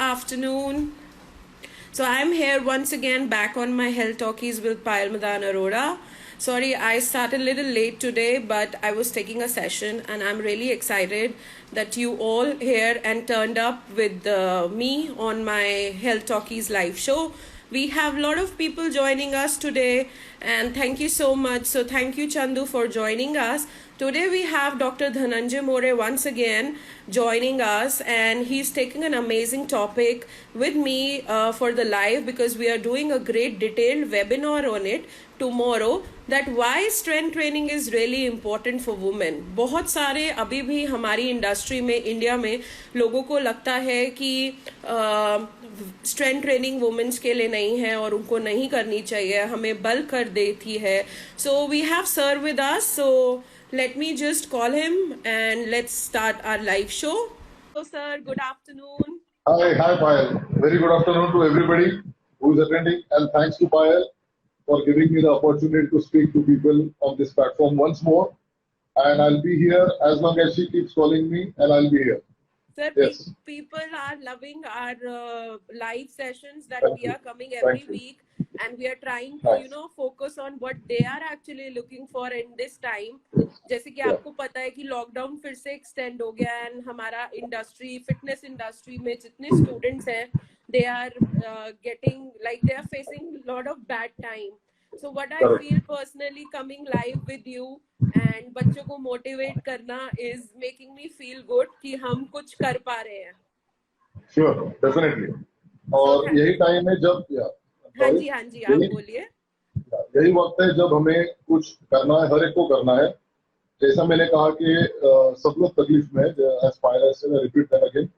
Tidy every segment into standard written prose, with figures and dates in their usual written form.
afternoon. So I'm here once again back on my Health Talkies with Payal Madan Arora. Sorry, I started a little late today, but I was taking a session and I'm really excited that you all here and turned up with me on my Health Talkies live show. We have a lot of people joining us today and thank you so much. So thank you Chandu for joining us. Today we have Dr. Dhananjay More once again joining us and he's taking an amazing topic with me for the live because we are doing a great detailed webinar on it tomorrow that why strength training is really important for women. बहुत सारे अभी भी हमारी industry में India में लोगों को लगता है कि स्ट्रेंथ ट्रेनिंग वुमेन्स के लिए नहीं है और उनको नहीं करनी चाहिए, हमें बल कर देती है. So we have sir with us, so let me just call him and let's start our live show. So sir, good afternoon. Hi Payal. Very good afternoon to everybody who is attending and thanks to Payal for giving me the opportunity to speak to people on this platform once more. And I'll be here as long as she keeps calling me and I'll be here. Sir, yes. People are loving our live sessions that we are coming every week and we are trying to focus on what they are actually looking for in this time. जैसे कि आपको पता है कि lockdown फिर से extend हो गया एंड हमारा इंडस्ट्री फिटनेस इंडस्ट्री में जितने स्टूडेंट्स हैं they are getting like they are facing a lot of bad time. So what I feel personally coming live with you and बच्चों को motivate करना is making me feel good कि हम कुछ कर पा रहे हैं. Sure, definitely. और यही टाइम है जब हाँ जी आप बोलिए. यही वक्त है जब हमें कुछ करना है, हर एक को करना है. जैसा मैंने कहा कि सब लोग तकलीफ में as Payal said, I repeat that again.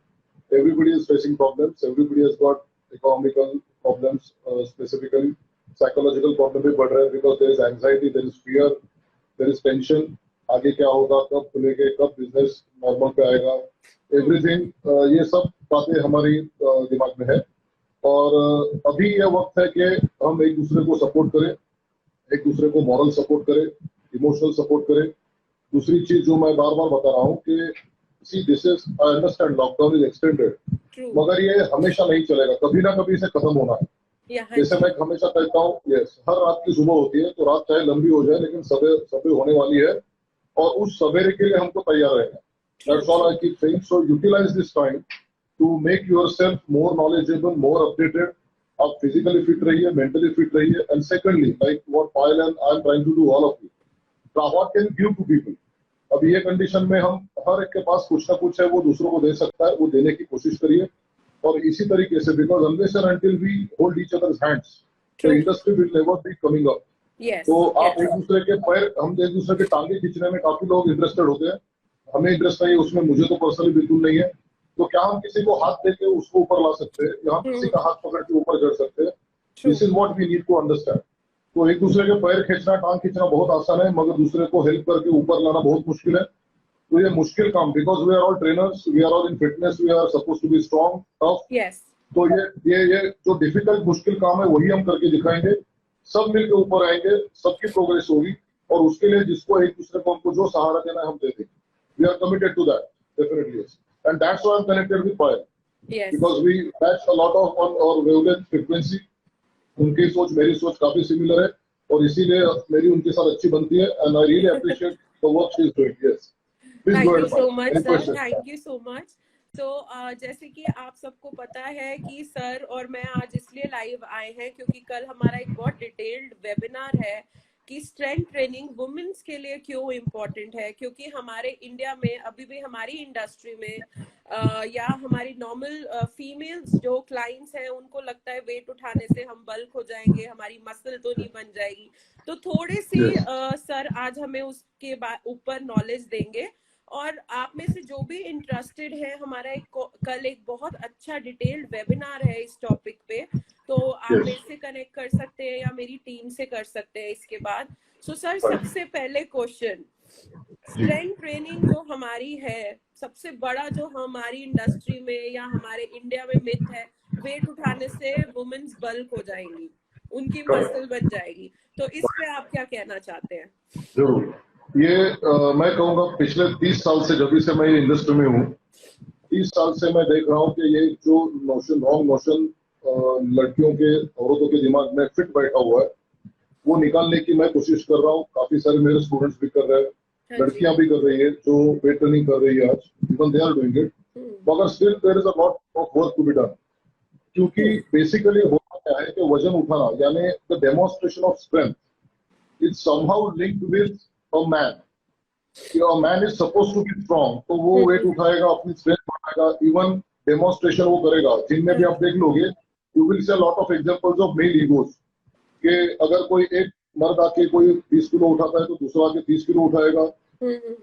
Everybody is facing problems. Everybody has got economical problems, specifically psychological problem भी बढ़ रहा है because there is anxiety, there is fear, there is tension. आगे क्या होगा, कब खुलेंगे, कब बिजनेस नॉर्मल पे आएगा, everything ये सब बातें हमारी दिमाग में है. और अभी ये वक्त है कि हम एक दूसरे को सपोर्ट करें, एक दूसरे को मॉरल सपोर्ट करें, इमोशनल सपोर्ट करें. दूसरी चीज जो मैं बार बार बता रहा हूँ कि see this is I understand lockdown is extended, मगर ये हमेशा नहीं चलेगा, कभी ना कभी इसे खत्म होना है. जैसे मैं हमेशा कहता हूँ, यस, हर रात की सुबह होती है तो रात चाहे लंबी हो जाए लेकिन सवेरे होने वाली है और उस सवेरे के लिए हमको तैयार रहना. That's all I keep saying. So utilize this time to make yourself more knowledgeable, more updated. आप physically fit रहिए, mentally fit रहिए. And secondly, like what Payal and I am trying to do, all of you, what can give to people. अब ये condition में हम हर एक के पास कुछ ना कुछ है वो दूसरों को दे सकता है, वो देने की कोशिश करिए. और इसी तरीके से because unless and until we hold each other's hands, the industry will never be coming up. तो आप एक दूसरे के पैर, हम एक दूसरे के टांगे खींचने में काफी लोग इंटरेस्टेड होते हैं. हमें इंटरेस्ट नहीं है उसमें, मुझे तो पर्सनली बिल्कुल नहीं है. तो क्या हम किसी को हाथ दे के उसको ऊपर ला सकते हैं या हम किसी का हाथ पकड़ के ऊपर चढ़ सकते हैं? This is what we need to understand. तो एक दूसरे के पैर खींचना, टांग खींचना बहुत आसान है, मगर दूसरे को हेल्प करके ऊपर लाना बहुत मुश्किल है. तो ये मुश्किल काम, because we are all trainers, we are all in fitness, we are suppose to be strong, tough. तो ये जो डिफिकल्ट मुश्किल काम है वही हम करके दिखाएंगे. सब मिलकर ऊपर आएंगे, सबकी प्रोग्रेस होगी और उसके लिए जिसको एक दूसरे को हमको जो सहारा देना है हम दे देंगे. We are committed to that, definitely. And that's why I am connected with Payal, because we match a lot of on और वेवलेंथ फ्रीक्वेंसी. उनकी सोच मेरी सोच काफी सिमिलर है और इसीलिए मेरी उनके साथ अच्छी बनती है. And I really appreciate the work she is doing. Yes, please go ahead. Thank you so much sir, thank you so much. तो जैसे कि आप सबको पता है कि सर और मैं आज इसलिए लाइव आए हैं क्योंकि कल हमारा एक बहुत डिटेल्ड वेबिनार है कि स्ट्रेंथ ट्रेनिंग वुमेन्स के लिए क्यों इम्पोर्टेंट है. क्योंकि हमारे इंडिया में अभी भी हमारी इंडस्ट्री में या हमारी नॉर्मल फीमेल्स जो क्लाइंट्स हैं उनको लगता है वेट उठाने से हम बल्क हो जाएंगे, हमारी मसल तो नहीं बन जाएगी. तो थोड़ी सी सर आज हमें उसके ऊपर नॉलेज देंगे और आप में से जो भी इंटरेस्टेड है, हमारा कल एक बहुत अच्छा डिटेल्ड वेबिनार है इस टॉपिक पे, तो आप मेरे से कनेक्ट कर सकते हैं या मेरी टीम से कर सकते हैं इसके बाद. सो सर, सबसे पहले क्वेश्चन, स्ट्रेंथ ट्रेनिंग जो हमारी है, सबसे बड़ा जो हमारी इंडस्ट्री में या हमारे इंडिया में मिथ है, वेट उठाने से वुमेन्स बल्क हो जाएंगी, उनकी मसल बन जाएगी. तो इस पे आप क्या कहना चाहते हैं? जरूर. ये मैं कहूँगा पिछले 30 साल से जब से मैं इंडस्ट्री में हूँ, 30 साल से मैं देख रहा हूँ कि ये जो नोशन, रॉन्ग नोशन लड़कियों के, औरतों के दिमाग में फिट बैठा हुआ है, वो निकालने की मैं कोशिश कर रहा हूँ। काफी सारे मेरे स्टूडेंट्स भी कर रहे हैं, लड़कियां भी कर रही है जो वेट ट्रेनिंग कर रही है आज, even they are doing it, मगर still there is a lot of work to be done. क्योंकि बेसिकली होता क्या है कि वजन उठाना यानी the demonstration of strength is somehow linked with a man. Man is suppose to be strong, तो वो वेट उठाएगा, अपनी स्ट्रेंथ बढ़ाएगा, इवन डेमोन्स्ट्रेशन वो करेगा। जिम में भी आप देख लोगे, you will see a lot of examples of male egos, कि अगर कोई एक मर्द आके कोई 20 किलो उठाता है तो दूसरा आके 30 किलो उठाएगा,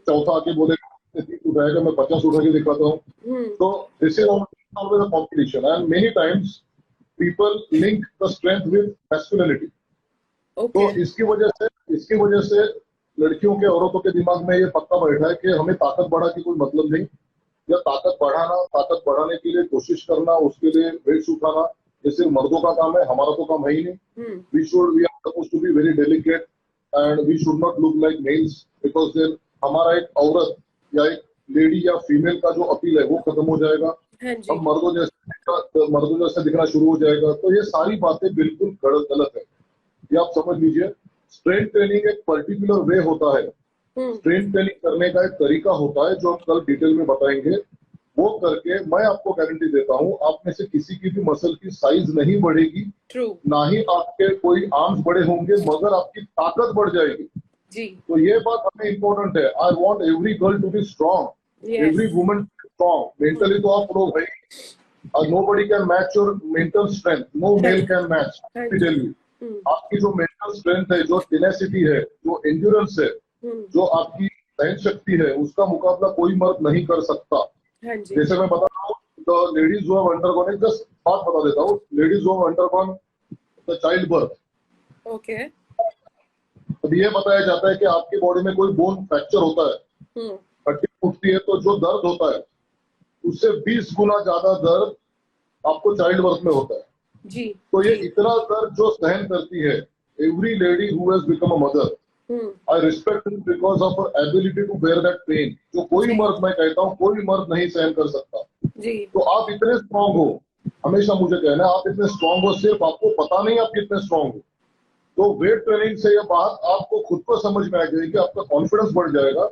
चौथा आके बोलेगा 30 उठाएगा, मैं 50 उठा के दिखाता हूँ। तो this is always a competition and many times people link the strength with masculinity. तो इसकी वजह से लड़कियों के, औरतों के दिमाग में ये पक्का बैठा है कि हमें ताकत बढ़ा के कोई मतलब नहीं, या ताकत बढ़ाना, ताकत बढ़ाने के लिए कोशिश करना, उसके लिए वेट्स उठाना, ये सिर्फ मर्दों का काम है, हमारा तो काम है ही नहीं। We are supposed to be very delicate and we should not look like males, because then हमारा एक औरत या एक लेडी या फीमेल का जो अपील है वो खत्म हो जाएगा, हम मर्दों जैसे दिखना शुरू हो जाएगा। तो ये सारी बातें बिल्कुल गलत है, ये आप समझ लीजिए। स्ट्रेंथ ट्रेनिंग एक पर्टिकुलर वे होता है, स्ट्रेंथ ट्रेनिंग करने का एक तरीका होता है जो हम कल डिटेल में बताएंगे। वो करके मैं आपको गारंटी देता हूँ, आप में से किसी की भी मसल की साइज नहीं बढ़ेगी, ना ही आपके कोई आर्म्स बड़े होंगे, मगर आपकी ताकत बढ़ जाएगी जी। तो ये बात हमें इम्पोर्टेंट है। I want every girl to be strong, every woman strong. Mentally तो आप लोग भाई, nobody can match your mental strength, no male can match, let me tell you। आपकी जो मेंटल स्ट्रेंथ है, जो टेनेसिटी है, जो एंड्योरेंस है, जो आपकी सहन शक्ति है, उसका मुकाबला कोई मर्द नहीं कर सकता। जैसे मैं बता रहा हूँ, the ladies who have undergone, एक जस्ट बात बता देता हूँ, ladies who have undergone the child birth, okay, अब ये बताया जाता है कि आपकी बॉडी में कोई बोन फ्रैक्चर होता है, हड्डी टूटती है, तो जो दर्द होता है उससे 20 गुना ज्यादा दर्द आपको चाइल्ड बर्थ में होता है जी। तो ये इतना दर्द जो सहन करती है, every lady who has become a mother, I respect him because of her ability to bear that pain, जो कोई मर्द, मैं कहता हूँ कोई मर्द नहीं सहन कर सकता जी। तो आप इतने स्ट्रांग हो, हमेशा मुझे कहना है आप इतने स्ट्रांग हो, सिर्फ आपको पता नहीं आप कितने स्ट्रांग हो। तो वेट ट्रेनिंग से ये बात आपको खुद को समझ में आ जाएगी, आपका कॉन्फिडेंस बढ़ जाएगा।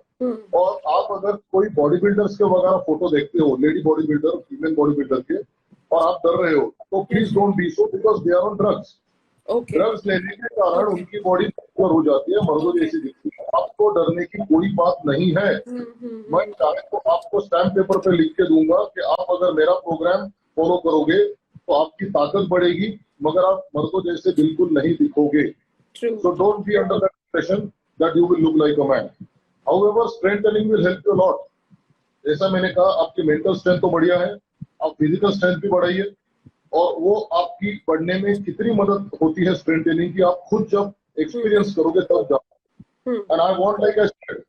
और आप अगर कोई बॉडी बिल्डर्स के वगैरह फोटो देखते हो, lady body builder, female body builder के, और आप डर रहे हो, तो please don't be so, because they are on drugs. Drugs लेने के कारण उनकी बॉडी कमजोर हो जाती है, मर्दों जैसी दिखती है। आपको डरने की कोई बात नहीं है। मैं चाहे तो आपको स्टैम्प पेपर पे लिख के दूंगा कि आप अगर मेरा प्रोग्राम फॉलो करोगे तो आपकी ताकत बढ़ेगी, मगर आप मर्दों जैसे बिल्कुल नहीं दिखोगे। So don't be under that impression that you will look like a man. However, strength training will help you a lot. जैसा मैंने कहा, आपकी मेंटल स्ट्रेंथ तो बढ़िया है, आप फिजिकल स्ट्रेंथ भी बढ़ाइए, और वो आपकी बढ़ने में कितनी मदद होती है स्ट्रेंथ ट्रेनिंग की, आप खुद जब एक्सपीरियंस करोगे तब जाओगे। And I want like I said,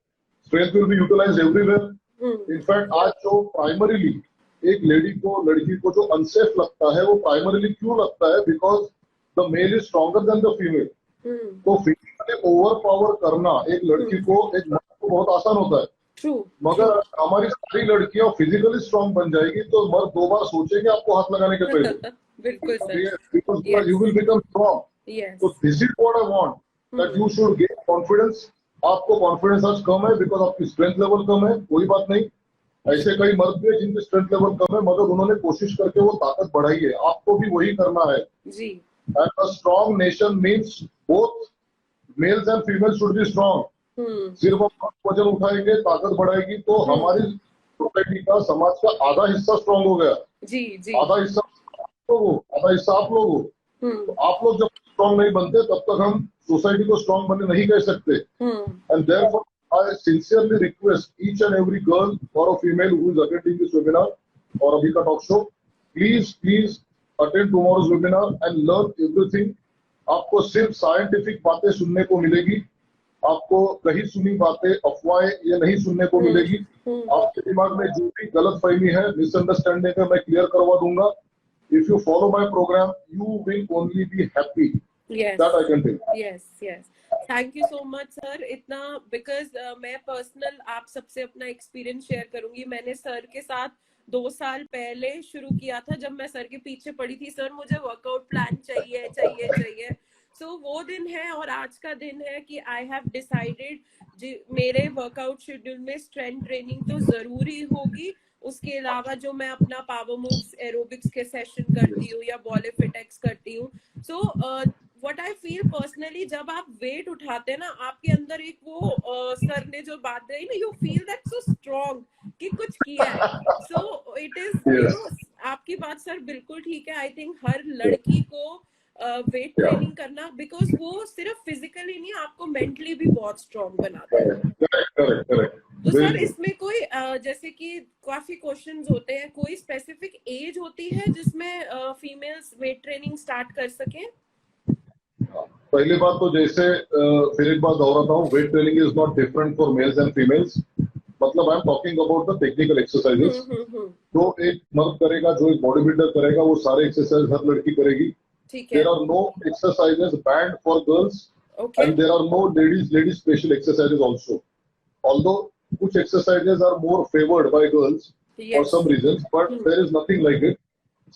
strength will be utilized everywhere. In fact आज जो प्राइमरीली एक लड़की को जो अनसेफ लगता है, वो प्राइमरीली क्यों लगता है? Because the male is stronger than the female. तो फिजिकली ओवर पावर करना एक लड़की को, एक मर्द को बहुत आसान होता है, मगर हमारी सारी लड़कियां फिजिकली स्ट्रॉन्ग बन जाएगी तो मर्द 2 बार सोचेंगे आपको हाथ लगाने के पहले। बिल्कुल sir, you will become strong. तो this is what I want, that you should gain confidence. आपको कॉन्फिडेंस आज कम है बिकॉज आपकी स्ट्रेंथ लेवल कम है, कोई बात नहीं। ऐसे कई मर्द भी है जिनकी स्ट्रेंथ लेवल कम है, मगर उन्होंने कोशिश करके वो ताकत बढ़ाई है। आपको भी वही करना है जी। And a strong nation means both males and females should be strong. सिर्फ हम वजन उठाएंगे, ताकत बढ़ाएगी, तो हमारी सोसाइटी का, समाज का आधा हिस्सा स्ट्रांग हो गया जी जी। आधा हिस्सा आधा हिस्सा आप लोग हो। तो आप लोग जब स्ट्रांग नहीं बनते तब तक हम सोसाइटी को स्ट्रांग बनने नहीं कह सकते। And therefore I sincerely request each and every girl और a female who is attending this webinar और अभी का talk show, please attend tomorrow's webinar and learn everything. आपको सिर्फ साइंटिफिक बातें सुनने को मिलेगी, आपको कहीं सुनी बातें, अफवाहें ये नहीं सुनने को मिलेगी। आपके दिमाग में जो भी गलत फहमी है, मिसअंडरस्टैंडिंग है, मैं क्लियर करवा दूंगा। If you follow my programme you will only be happy. That I can tell. Yes thank you so much sir. इतना बिकॉज मैं पर्सनल आप सबसे अपना एक्सपीरियंस शेयर करूंगी। मैंने सर के साथ 2 साल पहले शुरू किया था, जब मैं सर के पीछे पड़ी थी, सर मुझे वर्कआउट प्लान चाहिए चाहिए चाहिए। सो वो दिन है और आज का दिन है कि आई हैव डिसाइडेड मेरे वर्कआउट शेड्यूल में स्ट्रेंथ ट्रेनिंग तो जरूरी होगी। उसके अलावा जो मैं अपना पावर मूव्स एरोबिक्स के सेशन करती हूँ या बॉडी फिट करती हूँ। So what I feel personally, जब आप वेट उठाते हैं ना, आपके अंदर एक वो सर ने जो बात कही ना, you feel that so strong कि कुछ किया है। So it is you know, आपकी बात सर बिल्कुल ठीक है। आई थिंक हर लड़की को वेट ट्रेनिंग करना, बिकॉज वो सिर्फ फिजिकली नहीं, आपको मेंटली भी बहुत स्ट्रॉन्ग बनाता है। करेक्ट। तो सर इसमें कोई जैसे कि काफी क्वेश्चंस होते हैं, कोई स्पेसिफिक एज होती है जिसमें फीमेल्स वेट ट्रेनिंग स्टार्ट कर सकें? पहली बात तो जैसे फिर एक बात दोहराता हूँ, weight training is not different for males and females. मतलब I am talking about the technical exercises. जो एक मर्द करेगा, जो एक बॉडी बिल्डर करेगा, वो सारे एक्सरसाइज हर लड़की करेगी। There are no exercises banned for girls and there are no ladies special exercises also. Although कुछ exercises are more favoured by girls for some reasons, but there is nothing like it.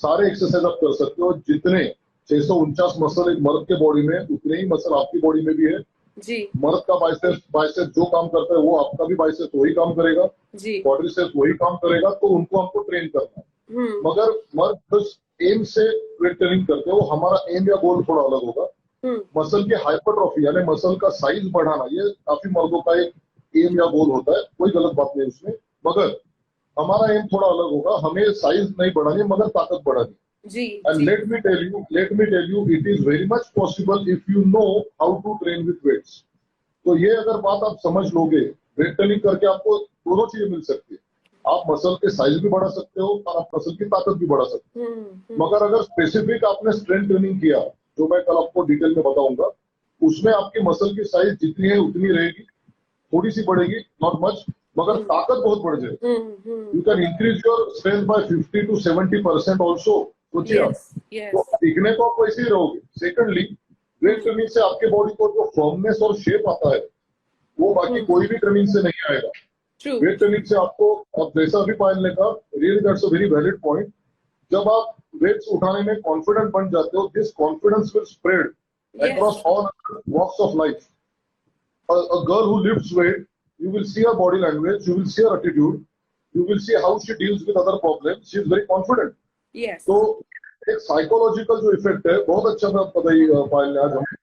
सारे exercise आप कर सकते हो। जितने 649 muscle एक मर्द के बॉडी में, उतने ही मसल आपकी बॉडी में भी है जी। मर्द का बाइसेप जो काम करता है, वो आपका भी बाइसेप वही काम करेगा, क्वाड्रिसेप वही काम करेगा। तो उनको हमको ट्रेन करना है। मगर मर्द बस एम से वेट ट्रेनिंग करते हो, हमारा एम या गोल थोड़ा अलग होगा। मसल की हाइपरट्रॉफी यानी मसल का साइज बढ़ाना, ये काफी मर्दों का एक एम या गोल होता है, कोई गलत बात नहीं उसमें। मगर हमारा एम थोड़ा अलग होगा, हमें साइज नहीं बढ़ानी मगर ताकत बढ़ानी। And let me tell you, it is very much possible if you know how to train with weights. तो ये अगर बात आप समझ लोगे, वेट ट्रेनिंग करके आपको दोनों चीजें मिल सकती है। आप मसल के साइज भी बढ़ा सकते हो और आप मसल की ताकत भी बढ़ा सकते हो। मगर अगर स्पेसिफिक आपने स्ट्रेंथ ट्रेनिंग किया, जो मैं कल आपको डिटेल में बताऊंगा, उसमें आपकी मसल की साइज जितनी है उतनी रहेगी, थोड़ी सी बढ़ेगी, नॉट मच, मगर ताकत बहुत बढ़ जाएगी। You can increase your strength by 50 to 70% also. सोचिए आप, तो दिखने को आप वैसे ही रहोगे। सेकंडली, वेट ट्रेनिंग से आपके बॉडी को जो फर्मनेस और शेप आता है, वो बाकी कोई भी ट्रेनिंग से नहीं आएगा। वेट ट्रेनिंग से आपको, अब जैसा भी पायल ने कहा, really that's a very valid point. जब आप वेट्स उठाने में कॉन्फिडेंट बन जाते हो, this confidence will spread across all walks of life. A girl who lifts weight, you will see her body language, you will see her attitude, you will see how she deals with other problems. She is very confident. Yes. तो एक psychological जो effect है, बहुत अच्छा बात बताई पायल ने आज हमें।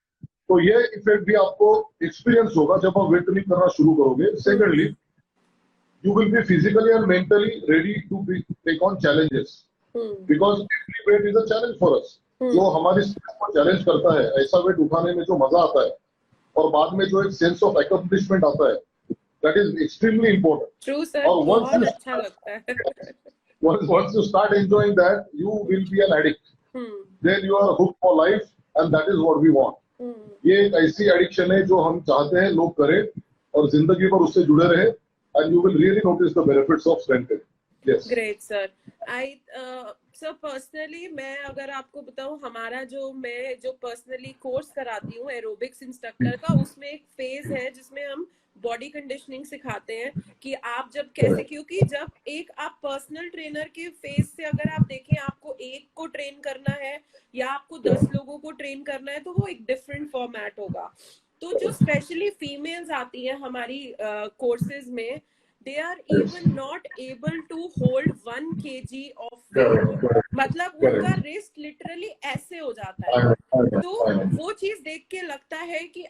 तो ये इफेक्ट भी आपको एक्सपीरियंस होगा जब आप वेट ट्रेनिंग करना शुरू करोगे। Secondly, you will be physically and mentally ready to take on challenges because every weight is a challenge for us. जो हमारी स्ट्रेंथ को चैलेंज करता है, ऐसा वेट उठाने में जो मजा आता है और बाद में जो एक सेंस ऑफ अकम्प्लिशमेंट आता है, that is extremely important. True sir, और बहुत अच्छा लगता है। once you start enjoying that, you will be an addict. Then you are hooked for life, and that is what we want. ये एक ऐसी एडिक्शन है जो हम चाहते हैं लोग करें और जिंदगी भर उससे जुड़े रहे, and you will really notice the benefits of strength training. Yes. Great sir. Sir personally मैं अगर आपको बताऊं, हमारा मैं जो पर्सनली कोर्स कराती हूँ एरोबिक्स इंस्ट्रक्टर का, उसमें एक फेज है जिसमें हम बॉडी कंडीशनिंग सिखाते हैं कि आप जब कैसे, क्योंकि जब एक आप पर्सनल ट्रेनर के फेज से अगर आप देखें, आपको एक को ट्रेन करना है या आपको 10 लोगों को ट्रेन करना है, तो वो एक डिफरेंट फॉर्मेट होगा। तो जो स्पेशली फीमेल्स आती हैं हमारी कोर्सेज में, they are even not able to hold 1 kg of weight. मतलब उनका रिस्ट लिटरली ऐसे हो जाता है। तो वो चीज देख के लगता है कि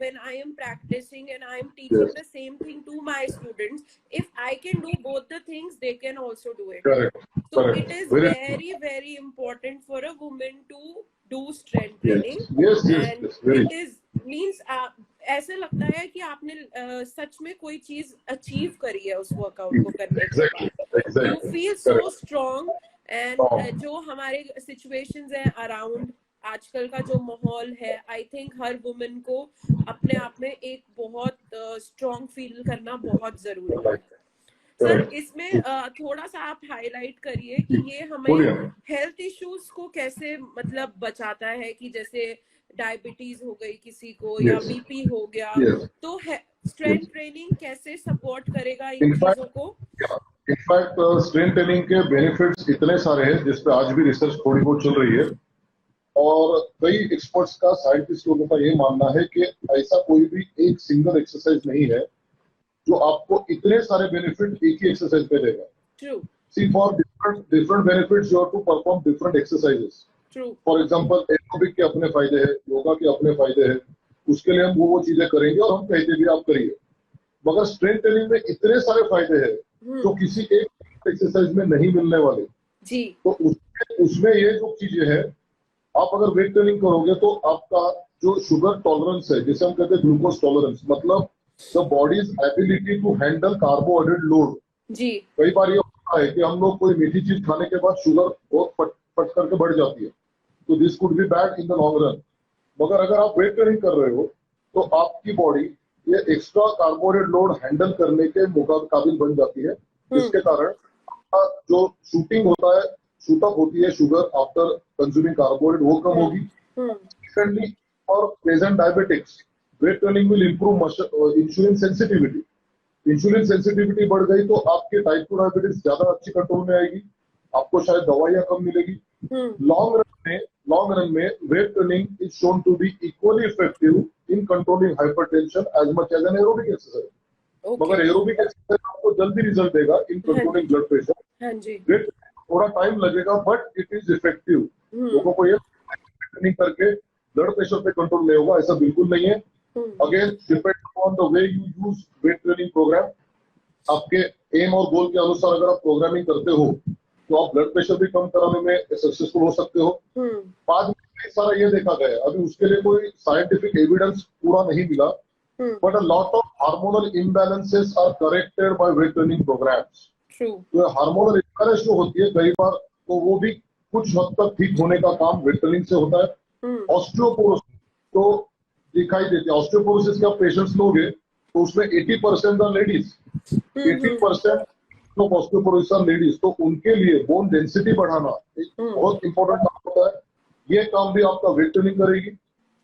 when I am practicing and I am teaching the same thing to my students, if I can do both the things, they can also do it. So it is very very important for a woman to do strength training. And it is means ऐसे लगता है कि आपने सच में कोई चीज achieve करी है उस वर्कआउट को करने के बाद। You feel so strong. And जो हमारे सिचुएशंस हैं अराउंड, आजकल का जो माहौल है, आई थिंक हर वुमेन को अपने आप में एक बहुत स्ट्रॉन्ग फील करना बहुत जरूरी है। सर इसमें थोड़ा सा आप हाईलाइट करिए कि ये हमें हेल्थ इश्यूज को कैसे मतलब बचाता है, कि जैसे डायबिटीज हो गई किसी को या बीपी हो गया, तो स्ट्रेंथ ट्रेनिंग कैसे सपोर्ट करेगा इन चीजों को? इनफैक्ट स्ट्रेंथ ट्रेनिंग के बेनिफिट्स इतने सारे हैं जिस पे आज भी रिसर्च थोड़ी बहुत चल रही है और कई एक्सपर्ट्स का, साइंटिस्ट लोगों का ये मानना है कि ऐसा कोई भी एक सिंगल एक्सरसाइज नहीं है जो आपको इतने सारे बेनिफिट एक ही एक्सरसाइज पे देगा. True. See, for different benefits, you have to perform different exercises. True. For example, aerobic के अपने फायदे हैं, योगा के अपने फायदे हैं. उसके लिए हम वो चीजें करेंगे और हम कहते भी आप करिए. मगर स्ट्रेंथ ट्रेनिंग में इतने सारे फायदे हैं जो किसी एक एक्सरसाइज में नहीं मिलने वाले. जी. तो उसमें ये जो चीजें हैं, आप अगर वेट ट्रेनिंग करोगे तो आपका जो शुगर टॉलरेंस है, जिसे हम कहते हैं ग्लूकोज टॉलरेंस, मतलब the body's ability to handle carbohydrate load. जी. कई बार ये होता है कि हम लोग कोई मीठी चीज खाने के बाद शुगर बहुत फट करके बढ़ जाती है, तो this could be bad in the long run. मगर अगर आप वेट ट्रेनिंग कर रहे हो तो आपकी बॉडी ये एक्स्ट्रा कार्बोहाइड्रेट लोड हैंडल करने के काबिल बन जाती है, जिसके कारण आपका जो शूटिंग होता है, शूटअप होती है शुगर आफ्टर कंज्यूमिंग कार्बोहाइड्रेट, वो कम होगी. Secondly, for present diabetics, weight training will improve insulin sensitivity. Insulin sensitivity बढ़ गई तो आपके टाइप 2 डायबिटीज ज्यादा अच्छी कंट्रोल में आएगी, आपको शायद दवाइयां कम मिलेगी. लॉन्ग रन में weight training is shown to be equally effective in controlling hypertension as much as an aerobic exercise. मगर एरोबिक एक्सरसाइज आपको जल्दी रिजल्ट देगा in controlling blood pressure. Weight थोड़ा टाइम लगेगा बट इट इज इफेक्टिव. लोगों को ये ट्रेनिंग करके ब्लड प्रेशर पे कंट्रोल नहीं होगा, ऐसा बिल्कुल नहीं है. Again depend on the way you use weight training program. आपके एम और गोल के अनुसार अगर आप प्रोग्रामिंग करते हो तो आप ब्लड प्रेशर भी कम कराने में सक्सेसफुल हो सकते हो. बाद में सारा ये देखा गया है, अभी उसके लिए कोई साइंटिफिक एविडेंस पूरा नहीं मिला, but a lot of hormonal imbalances are corrected by weight training programs. तो हार्मोनल इम्बैलेंस जो होती है कई बार, तो वो भी कुछ हद तक ठीक होने का काम वेट ट्रेनिंग से होता है. ऑस्टियोपोरोसिस तो दिखाई देती है. ऑस्टियोपोरोसिस के आप पेशेंट्स लोगे तो उसमें 80% are ladies. 80% of osteoporosis are ladies. तो उनके लिए बोन डेंसिटी बढ़ाना एक बहुत इंपॉर्टेंट काम होता है. ये काम भी आपका वेट ट्रेनिंग करेगी.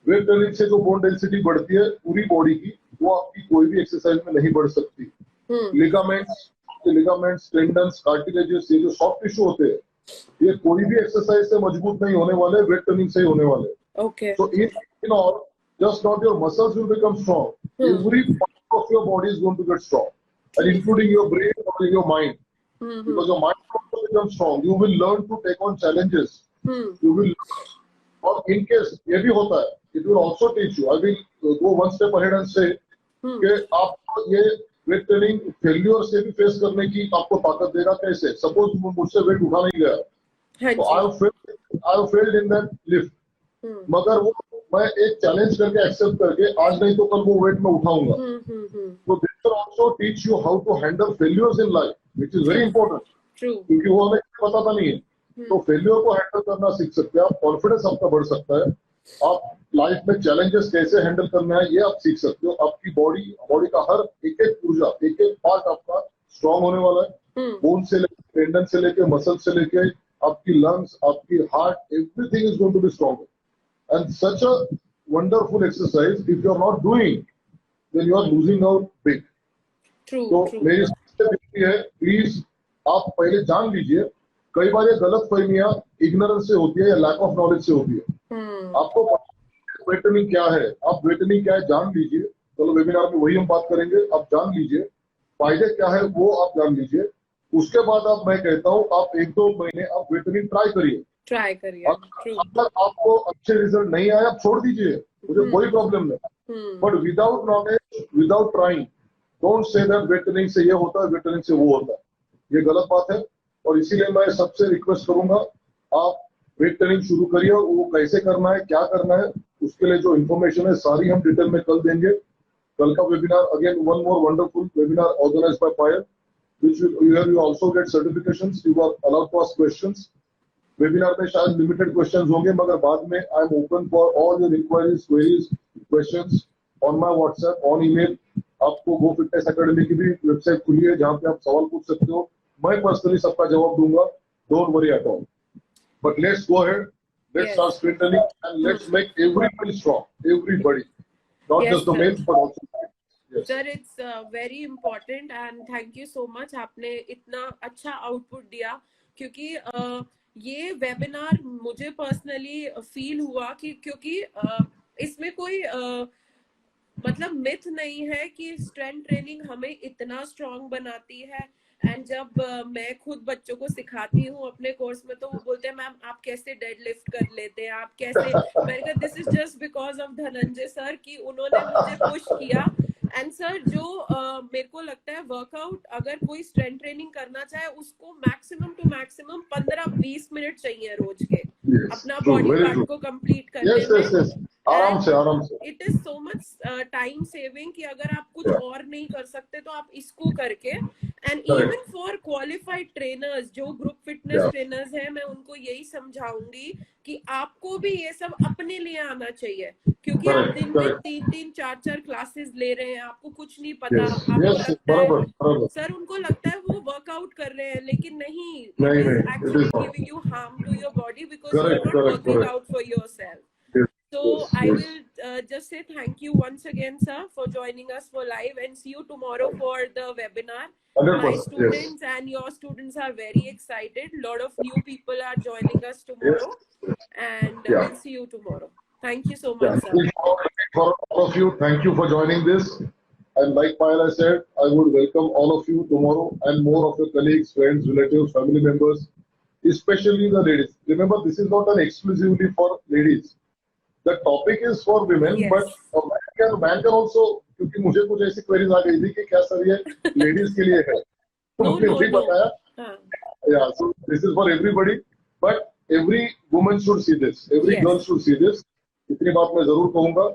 वेट ट्रेनिंग से जो बोन डेंसिटी बढ़ती है पूरी बॉडी की, वो आपकी कोई भी एक्सरसाइज में नहीं बढ़ सकती. लिगामेंट्स, टेंडन्स, कार्टिलेजेस, ये जो सॉफ्ट टिश्यू होते हैं, ये कोई भी एक्सरसाइज से मजबूत नहीं होने वाले, वेट ट्रेनिंग से ही होने वाले. So in all, just not your muscles will become strong. Every part of your body is going to get strong, and including your brain or your mind. Because your mind also becomes strong. You will learn to take on challenges. You will, or in case ये भी होता है, it will also teach you. I will go one step ahead and say कि आपको ये weight training failure से भी face करने की आपको ताकत देगा. कैसे? सपोज मुझसे वेट उठा नहीं गया, तो I failed in that lift, मगर वो मैं एक चैलेंज करके एक्सेप्ट करके आज नहीं तो कल वो वेट में उठाऊंगा. तो this will also teach you how to handle failures in life, which is very important. क्योंकि वो हमें पता था नहीं है. तो फेल्यूर को हैंडल करना सीख सकते हैं आप. कॉन्फिडेंस आपका बढ़ सकता है. आप लाइफ में चैलेंजेस कैसे हैंडल करना है ये आप सीख सकते हो. आपकी बॉडी का हर एक ऊर्जा, एक पार्ट आपका स्ट्रांग होने वाला है. बोन से लेके, टेंडन से लेके, मसल से लेके, आपकी लंग्स, आपकी heart, everything is going to be strong. And such a wonderful exercise, if you are not doing, then you are losing out big. तो मेरी विनती है, प्लीज आप पहले जान लीजिए. कई बार ये गलत फहमियां इग्नोरेंस से होती है या लैक ऑफ नॉलेज से होती है. आपको वेट ट्रेनिंग क्या है, आप वेट ट्रेनिंग क्या है जान लीजिए. चलो वेबिनार में वही हम बात करेंगे. आप जान लीजिए फायदे क्या है, वो आप जान लीजिए. उसके बाद आप, मैं कहता हूँ, आप 1-2 महीने आप वेट ट्रेनिंग ट्राई करिए. अगर आपको अच्छे रिजल्ट नहीं आए, आप छोड़ दीजिए, मुझे कोई प्रॉब्लम नहीं. But without knowledge, without trying, don't say that weight training से ये होता है, वेट ट्रेनिंग से वो होता है. ये गलत बात है. और इसीलिए मैं सबसे रिक्वेस्ट करूंगा, आप वेट ट्रेनिंग शुरू करिए. वो कैसे करना है, क्या करना है, उसके लिए जो इन्फॉर्मेशन है सारी हम डिटेल में कल देंगे. कल का webinar, again one more wonderful webinar organised by Payal, which you also get certifications. You are allowed to ask questions. Webinar में शायद लिमिटेड क्वेश्चंस होंगे, मगर बाद में I am open for all your inquiries, queries, questions on my WhatsApp, on email. आपको go fitness academy की भी website खुली है जहां पे आप सवाल पूछ सकते हो. मैं पर्सनली सबका जवाब दूंगा. Don't worry at all. But let's go ahead, let's start strength training and let's make everybody strong. Everybody, not just the mails but also. Sir it's very important and thank you so much, आपने इतना अच्छा output दिया, क्योंकि ये webinar मुझे personally feel हुआ कि क्योंकि इसमें कोई मतलब मिथ नहीं है कि स्ट्रेंथ ट्रेनिंग हमें इतना स्ट्रांग बनाती है। एंड जब मैं खुद बच्चों को सिखाती हूँ अपने कोर्स में, तो वो बोलते हैं मैम आप कैसे डेड लिफ्ट कर लेते हैं, आप कैसे, मैंने कहा this is just because of Dhananjay sir कि उन्होंने मुझे पुश किया। एंड सर जो मेरे को लगता है वर्कआउट अगर कोई स्ट्रेंथ ट्रेनिंग करना चाहे उसको मैक्सिमम टू मैक्सिमम 15-20 मिनट चाहिए रोज के अपना बॉडी पार्ट को कंप्लीट करने में। आराम से it is so much time saving कि अगर आप कुछ और नहीं कर सकते तो आप इसको करके, and even for qualified trainers जो ग्रुप फिटनेस ट्रेनर्स हैं, मैं उनको यही समझाऊंगी कि आपको भी ये सब अपने लिए आना चाहिए, क्योंकि आप दिन में 3-3, 4-4 क्लासेस ले रहे हैं, आपको कुछ नहीं पता, आपको लगता है सर, उनको लगता है वो वर्कआउट कर रहे हैं, लेकिन नहीं, it is actually giving you harm to your body because you are not working out for yourself. So I will just say thank you once again, sir, for joining us for live, and see you tomorrow for the webinar. My students and your students are very excited. A lot of new people are joining us tomorrow, and we'll see you tomorrow. Thank you so much, sir. For all of you, thank you for joining this. And like Payal said, I would welcome all of you tomorrow and more of your colleagues, friends, relatives, family members, especially the ladies. Remember, this is not an exclusively for ladies. The topic is for women, but man can also, क्योंकि मुझे कुछ ऐसी queries आ गई थी कि क्या sir ये ladies के लिए है, तो मुझे भी बताया, yeah, so this is for everybody, but every woman should see this, every girl should see this. इतनी बात मैं जरूर कहूँगा,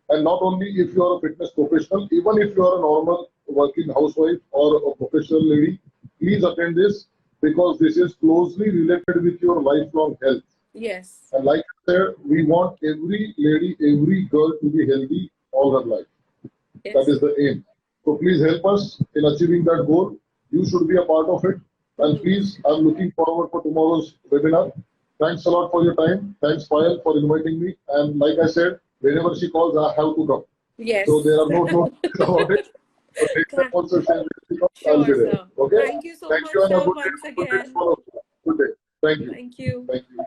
and not only if you are a fitness professional, even if you are a normal working housewife or a professional lady, please attend this because this is closely related with your lifelong health. Yes. And like I said, we want every lady, every girl to be healthy all her life. Yes. That is the aim. So please help us in achieving that goal. You should be a part of it. And please, I'm looking forward for tomorrow's webinar. Thanks a lot for your time. Thanks, Payal, for inviting me. And like I said, whenever she calls, I have to come. Yes. So there are no doubts about it. But next time also, I'll be there. Okay? Thank you so much, sir, once again. Good day. Thank you. Thank you. Thank you.